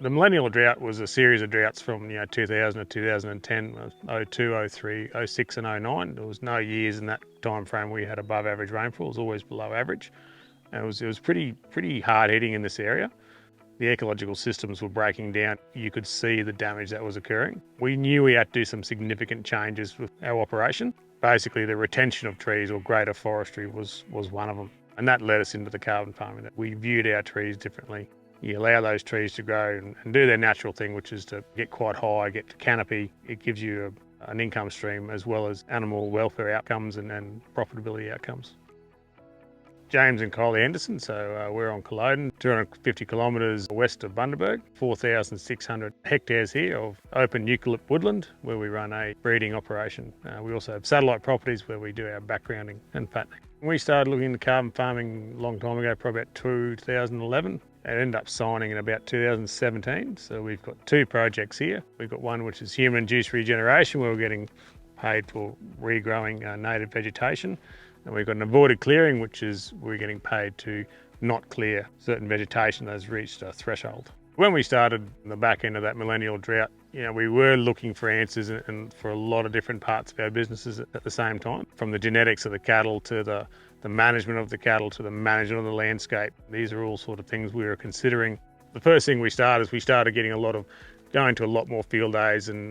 The millennial drought was a series of droughts from 2000 to 2010, 02, 03, 06 and 09. There was no years in that time frame where we had above average rainfall. It was always below average. And it was pretty hard hitting in this area. The ecological systems were breaking down. You could see the damage that was occurring. We knew we had to do some significant changes with our operation. Basically, the retention of trees or greater forestry was one of them. And that led us into the carbon farming. We viewed our trees differently. You allow those trees to grow and do their natural thing, which is to get quite high, get to canopy. It gives you an income stream as well as animal welfare outcomes and profitability outcomes. James and Kylie Henderson, so we're on Colodan, 250 kilometres west of Bundaberg, 4,600 hectares here of open eucalypt woodland where we run a breeding operation. We also have satellite properties where we do our backgrounding and fattening. We started looking into carbon farming a long time ago, probably about 2011. And ended up signing in about 2017. So we've got two projects here. We've got one which is human-induced regeneration, where we're getting paid for regrowing native vegetation. And we've got an avoided clearing, which is we're getting paid to not clear certain vegetation that's reached a threshold. When we started in the back end of that millennial drought, we were looking for answers and for a lot of different parts of our businesses at the same time, from the genetics of the cattle to the management of the cattle to the management of the landscape. These are all sort of things we were considering. The first thing we started is we started going to a lot more field days and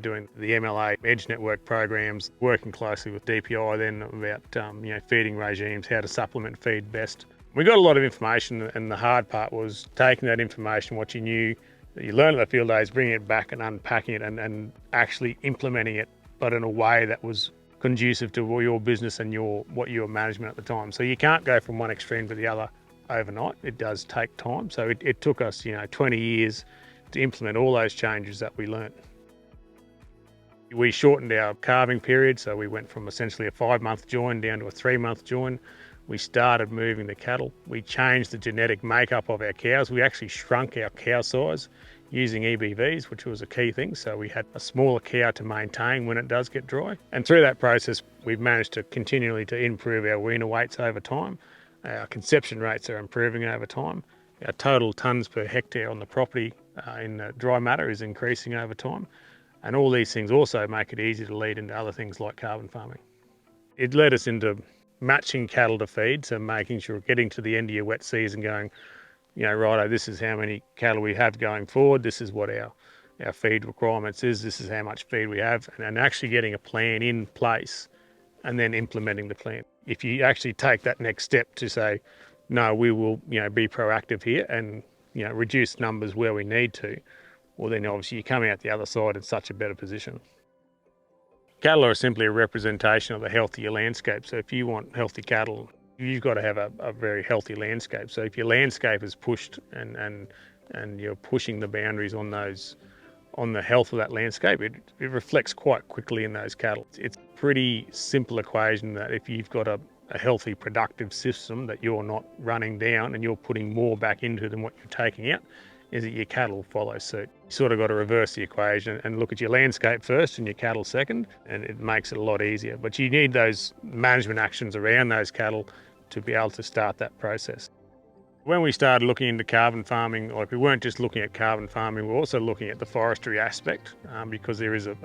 doing the MLA Edge Network programs, working closely with DPI then about feeding regimes, how to supplement feed best. We got a lot of information, and the hard part was taking that information, what you knew, that you learned at the field days, bringing it back and unpacking it and actually implementing it, but in a way that was conducive to your business and what your management at the time. So you can't go from one extreme to the other overnight. It does take time. So it took us 20 years to implement all those changes that we learnt. We shortened our calving period, so we went from essentially a 5-month join down to a 3-month join. We started moving the cattle. We changed the genetic makeup of our cows. We actually shrunk our cow size using EBVs, which was a key thing. So we had a smaller cow to maintain when it does get dry. And through that process, we've managed to continually to improve our weaner weights over time. Our conception rates are improving over time. Our total tonnes per hectare on the property in dry matter is increasing over time. And all these things also make it easy to lead into other things like carbon farming. It led us into matching cattle to feed, so making sure getting to the end of your wet season going, righto, this is how many cattle we have going forward, this is what our feed requirements is, this is how much feed we have, and actually getting a plan in place and then implementing the plan. If you actually take that next step to say, no, we will be proactive here and reduce numbers where we need to, well then obviously you come out the other side in such a better position. Cattle are simply a representation of a healthier landscape. So if you want healthy cattle, you've got to have a very healthy landscape. So if your landscape is pushed and you're pushing the boundaries on the health of that landscape, it reflects quite quickly in those cattle. It's a pretty simple equation that if you've got a healthy, productive system that you're not running down and you're putting more back into than what you're taking out, is that your cattle follow suit. You sort of got to reverse the equation and look at your landscape first and your cattle second, and it makes it a lot easier. But you need those management actions around those cattle to be able to start that process. When we started looking into carbon farming, we weren't just looking at carbon farming, we were also looking at the forestry aspect because there is a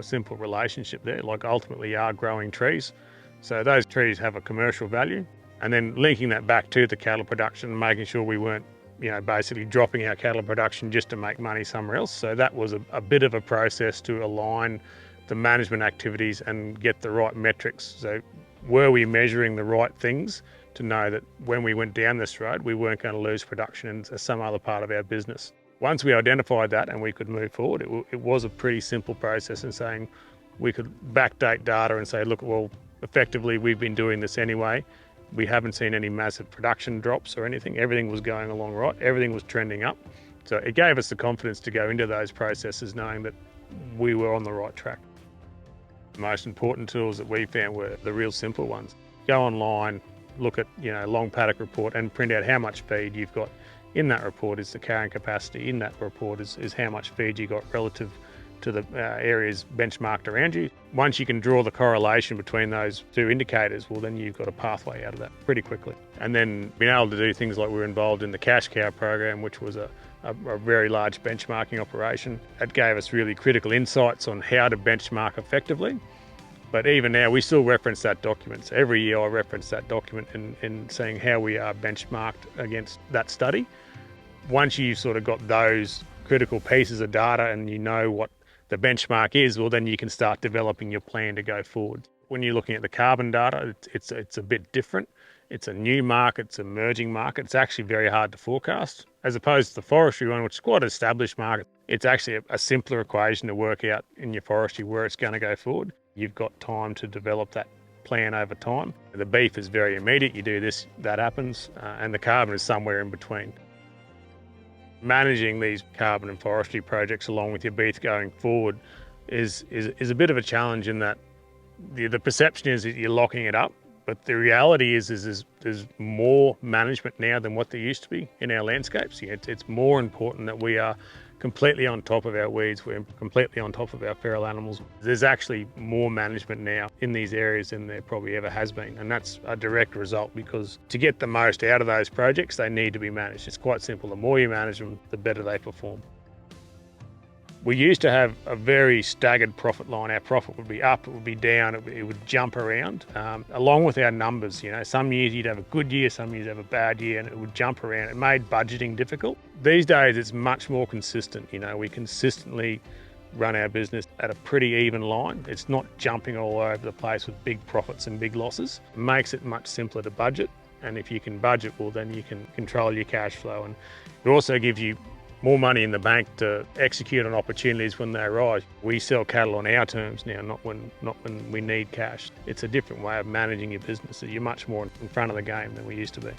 simple relationship there. Ultimately you are growing trees, so those trees have a commercial value, and then linking that back to the cattle production and making sure we weren't basically dropping our cattle production just to make money somewhere else. So that was a bit of a process to align the management activities and get the right metrics. So were we measuring the right things to know that when we went down this road, we weren't going to lose production in some other part of our business. Once we identified that and we could move forward, it was a pretty simple process in saying we could backdate data and say, look, well, effectively we've been doing this anyway. We haven't seen any massive production drops or anything. Everything was going along right. Everything was trending up. So it gave us the confidence to go into those processes knowing that we were on the right track. The most important tools that we found were the real simple ones. Go online, look at long paddock report and print out how much feed you've got. In that report is the carrying capacity. In that report is how much feed you got relative to the areas benchmarked around you. Once you can draw the correlation between those two indicators, well, then you've got a pathway out of that pretty quickly. And then being able to do things like we're involved in the cash cow program, which was a very large benchmarking operation. It gave us really critical insights on how to benchmark effectively. But even now, we still reference that document. So every year I reference that document in saying how we are benchmarked against that study. Once you've sort of got those critical pieces of data and you know what the benchmark is, well, then you can start developing your plan to go forward. When you're looking at the carbon data, it's a bit different. It's a new market, it's an emerging market. It's actually very hard to forecast. As opposed to the forestry one, which is quite an established market, it's actually a simpler equation to work out in your forestry where it's going to go forward. You've got time to develop that plan over time. The beef is very immediate. You do this, that happens, and the carbon is somewhere in between. Managing these carbon and forestry projects along with your beef going forward is a bit of a challenge in that the perception is that you're locking it up, but the reality is there's more management now than what there used to be in our landscapes. It's more important that we are completely on top of our weeds, we're completely on top of our feral animals. There's actually more management now in these areas than there probably ever has been, and that's a direct result because to get the most out of those projects, they need to be managed. It's quite simple. The more you manage them, the better they perform. We used to have a very staggered profit line. Our profit would be up, it would be down, it would jump around, along with our numbers. You know, some years you'd have a good year, some years you'd have a bad year, and it would jump around. It made budgeting difficult. These days it's much more consistent. You know, we consistently run our business at a pretty even line. It's not jumping all over the place with big profits and big losses. It makes it much simpler to budget, and if you can budget, well, then you can control your cash flow, and it also gives you more money in the bank to execute on opportunities when they arise. We sell cattle on our terms now, not when we need cash. It's a different way of managing your business. So you're much more in front of the game than we used to be.